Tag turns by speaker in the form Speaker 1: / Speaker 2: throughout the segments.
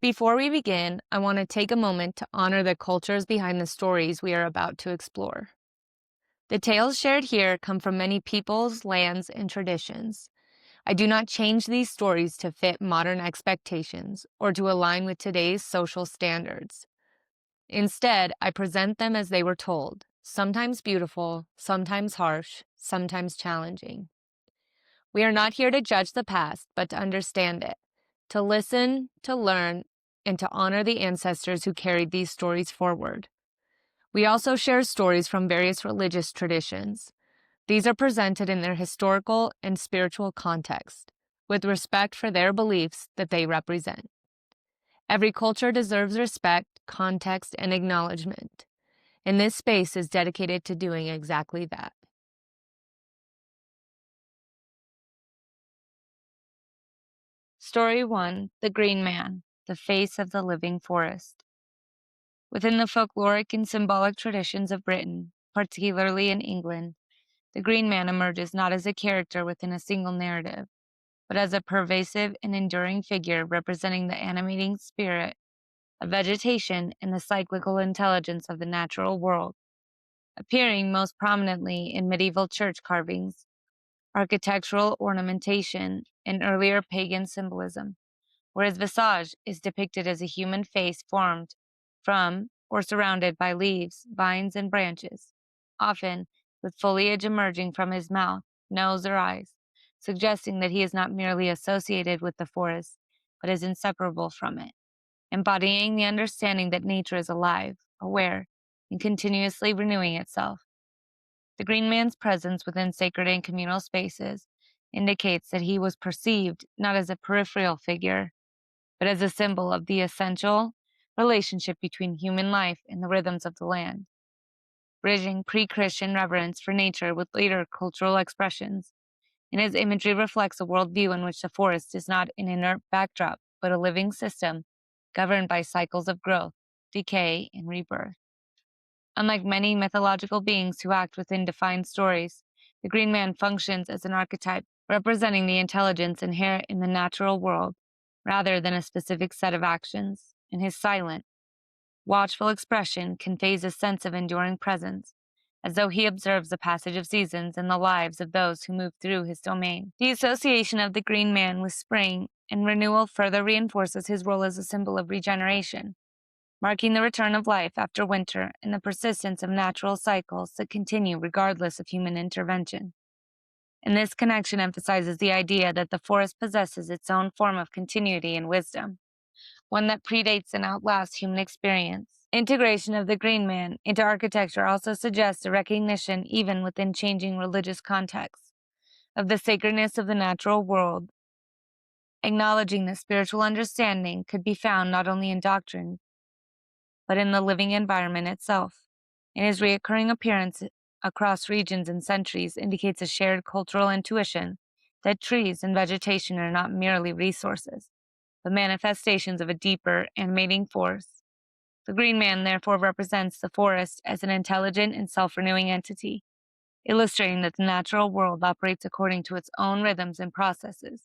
Speaker 1: Before we begin, I want to take a moment to honor the cultures behind the stories we are about to explore. The tales shared here come from many peoples, lands, and traditions. I do not change these stories to fit modern expectations or to align with today's social standards. Instead, I present them as they were told, sometimes beautiful, sometimes harsh, sometimes challenging. We are not here to judge the past, but to understand it, to listen, to learn, and to honor the ancestors who carried these stories forward. We also share stories from various religious traditions. These are presented in their historical and spiritual context, with respect for their beliefs that they represent. Every culture deserves respect, context, and acknowledgement, and this space is dedicated to doing exactly that. Story 1: The Green Man, the Face of the Living Forest. Within the folkloric and symbolic traditions of Britain, particularly in England, the Green Man emerges not as a character within a single narrative, but as a pervasive and enduring figure representing the animating spirit of vegetation and the cyclical intelligence of the natural world, appearing most prominently in medieval church carvings, architectural ornamentation, and earlier pagan symbolism, where his visage is depicted as a human face formed from or surrounded by leaves, vines, and branches, often with foliage emerging from his mouth, nose, or eyes, suggesting that he is not merely associated with the forest, but is inseparable from it, embodying the understanding that nature is alive, aware, and continuously renewing itself. The Green Man's presence within sacred and communal spaces indicates that he was perceived not as a peripheral figure, but as a symbol of the essential relationship between human life and the rhythms of the land, bridging pre-Christian reverence for nature with later cultural expressions. And his imagery reflects a worldview in which the forest is not an inert backdrop, but a living system governed by cycles of growth, decay, and rebirth. Unlike many mythological beings who act within defined stories, the Green Man functions as an archetype representing the intelligence inherent in the natural world rather than a specific set of actions, and his silent, watchful expression conveys a sense of enduring presence, as though he observes the passage of seasons and the lives of those who move through his domain. The association of the Green Man with spring and renewal further reinforces his role as a symbol of regeneration, marking the return of life after winter and the persistence of natural cycles that continue regardless of human intervention. And this connection emphasizes the idea that the forest possesses its own form of continuity and wisdom, one that predates and outlasts human experience. Integration of the Green Man into architecture also suggests a recognition, even within changing religious contexts, of the sacredness of the natural world, acknowledging that spiritual understanding could be found not only in doctrine, but in the living environment itself. And his recurring appearance across regions and centuries indicates a shared cultural intuition that trees and vegetation are not merely resources, but manifestations of a deeper animating force. The Green Man therefore represents the forest as an intelligent and self-renewing entity, illustrating that the natural world operates according to its own rhythms and processes,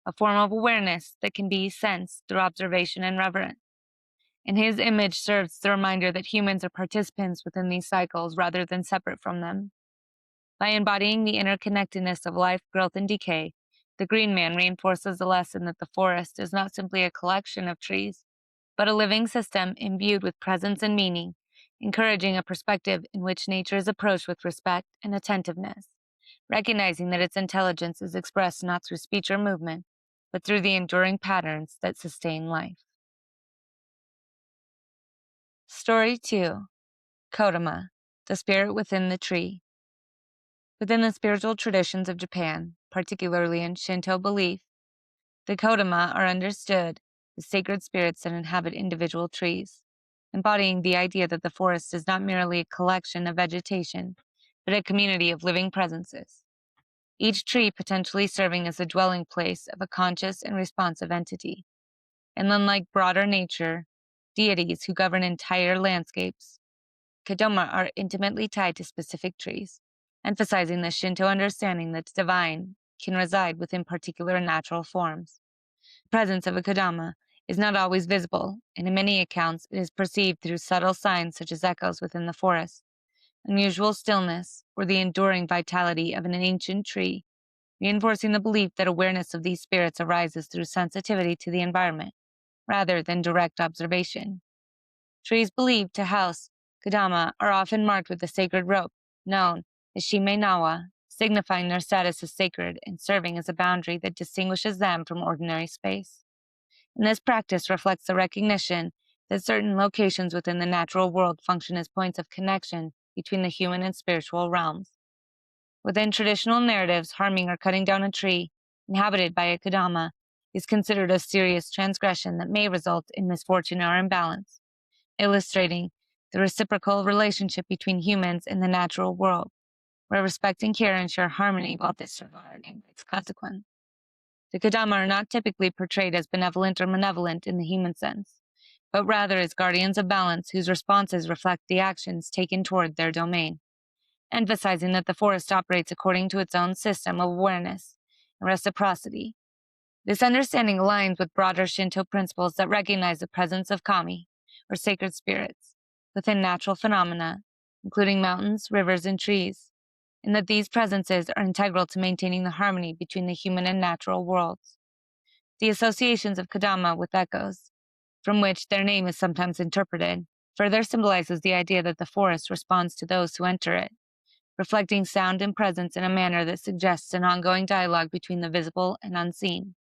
Speaker 1: a form of awareness that can be sensed through observation and reverence. And his image serves as the reminder that humans are participants within these cycles rather than separate from them. By embodying the interconnectedness of life, growth, and decay, the Green Man reinforces the lesson that the forest is not simply a collection of trees, but a living system imbued with presence and meaning, encouraging a perspective in which nature is approached with respect and attentiveness, recognizing that its intelligence is expressed not through speech or movement, but through the enduring patterns that sustain life. Story 2: Kodama, the Spirit Within the Tree. Within the spiritual traditions of Japan, particularly in Shinto belief, the Kodama are understood as sacred spirits that inhabit individual trees, embodying the idea that the forest is not merely a collection of vegetation, but a community of living presences, each tree potentially serving as the dwelling place of a conscious and responsive entity. And unlike broader nature, deities who govern entire landscapes, Kodama are intimately tied to specific trees, emphasizing the Shinto understanding that the divine can reside within particular natural forms. The presence of a Kodama is not always visible, and in many accounts it is perceived through subtle signs such as echoes within the forest, unusual stillness, or the enduring vitality of an ancient tree, reinforcing the belief that awareness of these spirits arises through sensitivity to the environment, rather than direct observation. Trees believed to house Kodama are often marked with a sacred rope, known as Shimenawa, signifying their status as sacred and serving as a boundary that distinguishes them from ordinary space. And this practice reflects the recognition that certain locations within the natural world function as points of connection between the human and spiritual realms. Within traditional narratives, harming or cutting down a tree inhabited by a Kodama is considered a serious transgression that may result in misfortune or imbalance, illustrating the reciprocal relationship between humans and the natural world, where respect and care ensure harmony while disregarding its consequence. The Kodama are not typically portrayed as benevolent or malevolent in the human sense, but rather as guardians of balance whose responses reflect the actions taken toward their domain, emphasizing that the forest operates according to its own system of awareness and reciprocity. This understanding aligns with broader Shinto principles that recognize the presence of kami, or sacred spirits, within natural phenomena, including mountains, rivers, and trees, and that these presences are integral to maintaining the harmony between the human and natural worlds. The associations of Kodama with echoes, from which their name is sometimes interpreted, further symbolizes the idea that the forest responds to those who enter it, reflecting sound and presence in a manner that suggests an ongoing dialogue between the visible and unseen.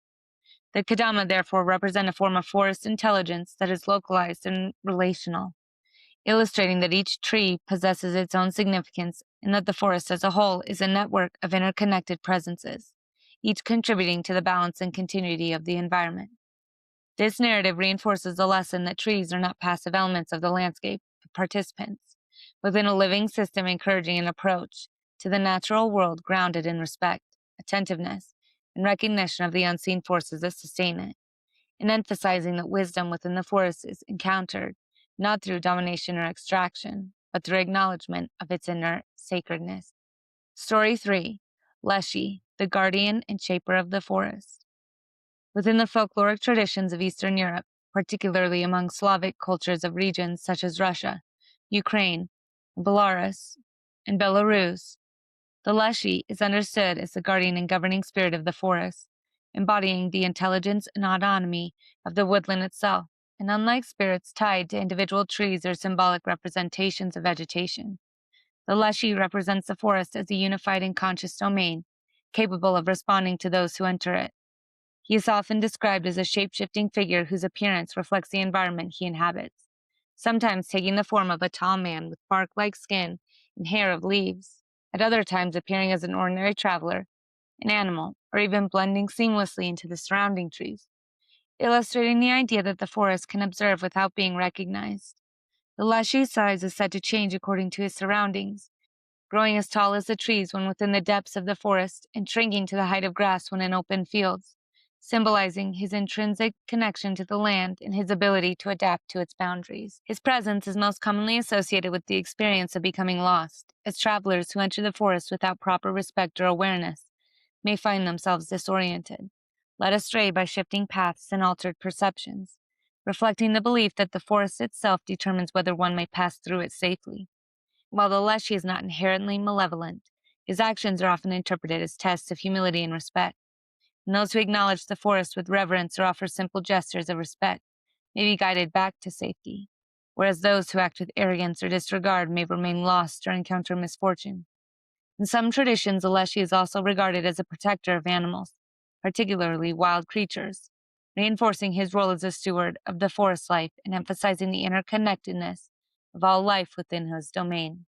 Speaker 1: The Kodama therefore represent a form of forest intelligence that is localized and relational, illustrating that each tree possesses its own significance and that the forest as a whole is a network of interconnected presences, each contributing to the balance and continuity of the environment. This narrative reinforces the lesson that trees are not passive elements of the landscape, but participants within a living system, encouraging an approach to the natural world grounded in respect, attentiveness, and recognition of the unseen forces that sustain it, and emphasizing that wisdom within the forest is encountered not through domination or extraction, but through acknowledgement of its inner sacredness. Story 3. Leshy, the guardian and shaper of the forest. Within the folkloric traditions of Eastern Europe, particularly among Slavic cultures of regions such as Russia, Ukraine, Belarus, and Belarus, the Leshy is understood as the guardian and governing spirit of the forest, embodying the intelligence and autonomy of the woodland itself, and unlike spirits tied to individual trees or symbolic representations of vegetation, the Leshy represents the forest as a unified and conscious domain, capable of responding to those who enter it. He is often described as a shape-shifting figure whose appearance reflects the environment he inhabits, sometimes taking the form of a tall man with bark-like skin and hair of leaves, at other times appearing as an ordinary traveler, an animal, or even blending seamlessly into the surrounding trees, illustrating the idea that the forest can observe without being recognized. The Leshy's size is said to change according to his surroundings, growing as tall as the trees when within the depths of the forest and shrinking to the height of grass when in open fields, symbolizing his intrinsic connection to the land and his ability to adapt to its boundaries. His presence is most commonly associated with the experience of becoming lost, as travelers who enter the forest without proper respect or awareness may find themselves disoriented, led astray by shifting paths and altered perceptions, reflecting the belief that the forest itself determines whether one may pass through it safely. While the Leshy is not inherently malevolent, his actions are often interpreted as tests of humility and respect, and those who acknowledge the forest with reverence or offer simple gestures of respect may be guided back to safety, whereas those who act with arrogance or disregard may remain lost or encounter misfortune. In some traditions, the Leshy is also regarded as a protector of animals, particularly wild creatures, reinforcing his role as a steward of the forest life and emphasizing the interconnectedness of all life within his domain.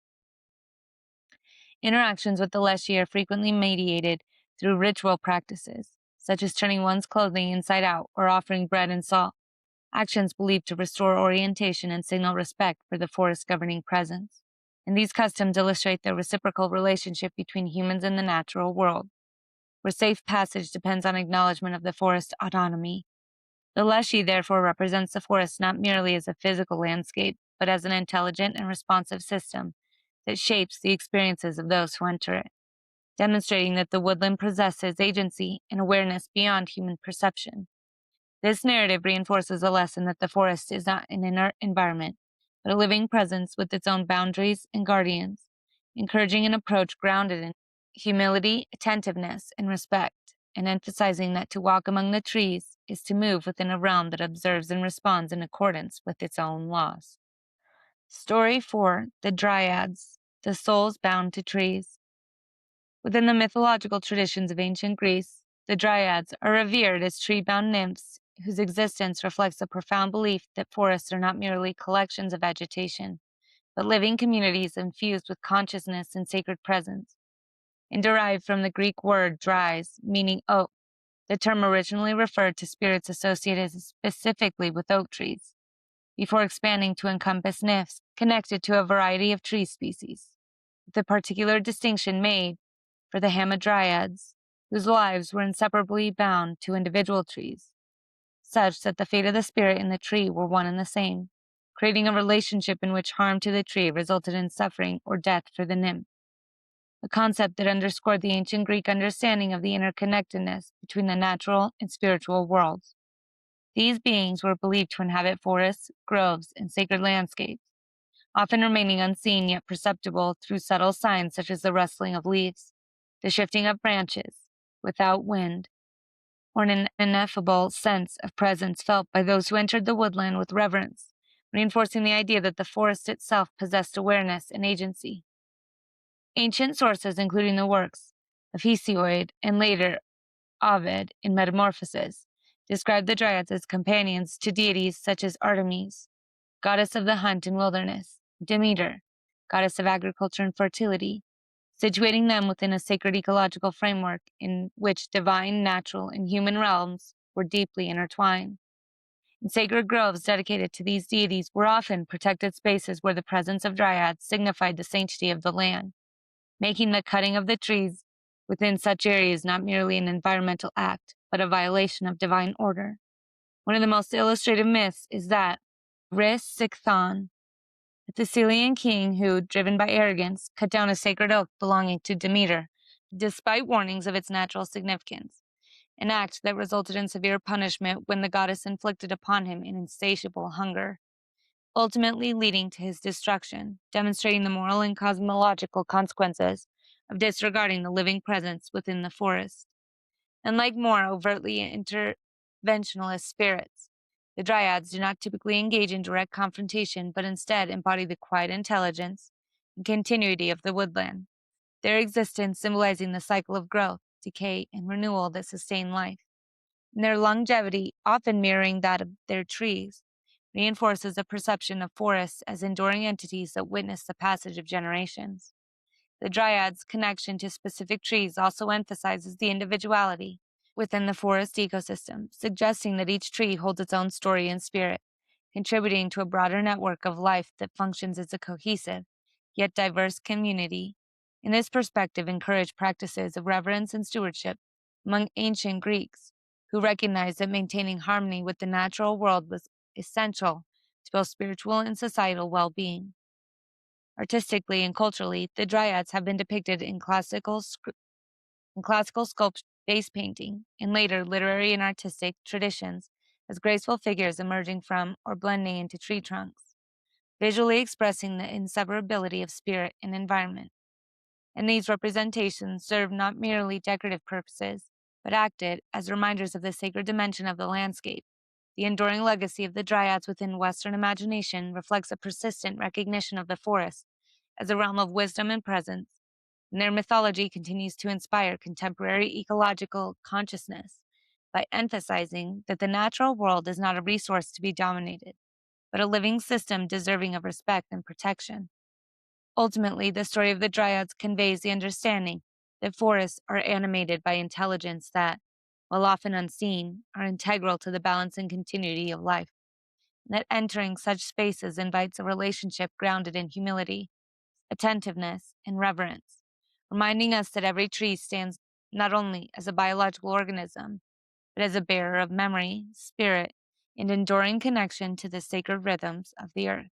Speaker 1: Interactions with the Leshy are frequently mediated through ritual practices, such as turning one's clothing inside out or offering bread and salt, actions believed to restore orientation and signal respect for the forest's governing presence. And these customs illustrate the reciprocal relationship between humans and the natural world, where safe passage depends on acknowledgement of the forest's autonomy. The Leshy therefore represents the forest not merely as a physical landscape, but as an intelligent and responsive system that shapes the experiences of those who enter it, demonstrating that the woodland possesses agency and awareness beyond human perception. This narrative reinforces a lesson that the forest is not an inert environment, but a living presence with its own boundaries and guardians, encouraging an approach grounded in humility, attentiveness, and respect, and emphasizing that to walk among the trees is to move within a realm that observes and responds in accordance with its own laws. Story 4: The Dryads, the souls bound to trees. Within the mythological traditions of ancient Greece, the Dryads are revered as tree-bound nymphs whose existence reflects a profound belief that forests are not merely collections of vegetation, but living communities infused with consciousness and sacred presence. And derived from the Greek word dries, meaning oak, the term originally referred to spirits associated specifically with oak trees, before expanding to encompass nymphs connected to a variety of tree species, with a particular distinction made for the hamadryads, whose lives were inseparably bound to individual trees, such that the fate of the spirit in the tree were one and the same, creating a relationship in which harm to the tree resulted in suffering or death for the nymph, a concept that underscored the ancient Greek understanding of the interconnectedness between the natural and spiritual worlds. These beings were believed to inhabit forests, groves, and sacred landscapes, often remaining unseen yet perceptible through subtle signs such as the rustling of leaves, the shifting of branches without wind, or an ineffable sense of presence felt by those who entered the woodland with reverence, reinforcing the idea that the forest itself possessed awareness and agency. Ancient sources, including the works of Hesiod and later Ovid in Metamorphoses, describe the Dryads as companions to deities such as Artemis, goddess of the hunt and wilderness, Demeter, goddess of agriculture and fertility, situating them within a sacred ecological framework in which divine, natural, and human realms were deeply intertwined. And sacred groves dedicated to these deities were often protected spaces where the presence of dryads signified the sanctity of the land, making the cutting of the trees within such areas not merely an environmental act, but a violation of divine order. One of the most illustrative myths is that Rhys-Sicthon, a Thessalian king who, driven by arrogance, cut down a sacred oak belonging to Demeter, despite warnings of its natural significance, an act that resulted in severe punishment when the goddess inflicted upon him an insatiable hunger, ultimately leading to his destruction, demonstrating the moral and cosmological consequences of disregarding the living presence within the forest. Unlike more overtly interventionalist spirits, the dryads do not typically engage in direct confrontation, but instead embody the quiet intelligence and continuity of the woodland, their existence symbolizing the cycle of growth, decay, and renewal that sustain life. And their longevity, often mirroring that of their trees, reinforces a perception of forests as enduring entities that witness the passage of generations. The dryads' connection to specific trees also emphasizes the individuality within the forest ecosystem, suggesting that each tree holds its own story and spirit, contributing to a broader network of life that functions as a cohesive, yet diverse community. In this perspective, encourage practices of reverence and stewardship among ancient Greeks, who recognized that maintaining harmony with the natural world was essential to both spiritual and societal well-being. Artistically and culturally, the dryads have been depicted in classical sculpture, base painting, and later literary and artistic traditions as graceful figures emerging from or blending into tree trunks, visually expressing the inseparability of spirit and environment. And these representations serve not merely decorative purposes, but acted as reminders of the sacred dimension of the landscape. The enduring legacy of the dryads within Western imagination reflects a persistent recognition of the forest as a realm of wisdom and presence, and their mythology continues to inspire contemporary ecological consciousness by emphasizing that the natural world is not a resource to be dominated, but a living system deserving of respect and protection. Ultimately, the story of the dryads conveys the understanding that forests are animated by intelligence that, while often unseen, are integral to the balance and continuity of life, and that entering such spaces invites a relationship grounded in humility, attentiveness, and reverence, reminding us that every tree stands not only as a biological organism, but as a bearer of memory, spirit, and enduring connection to the sacred rhythms of the earth.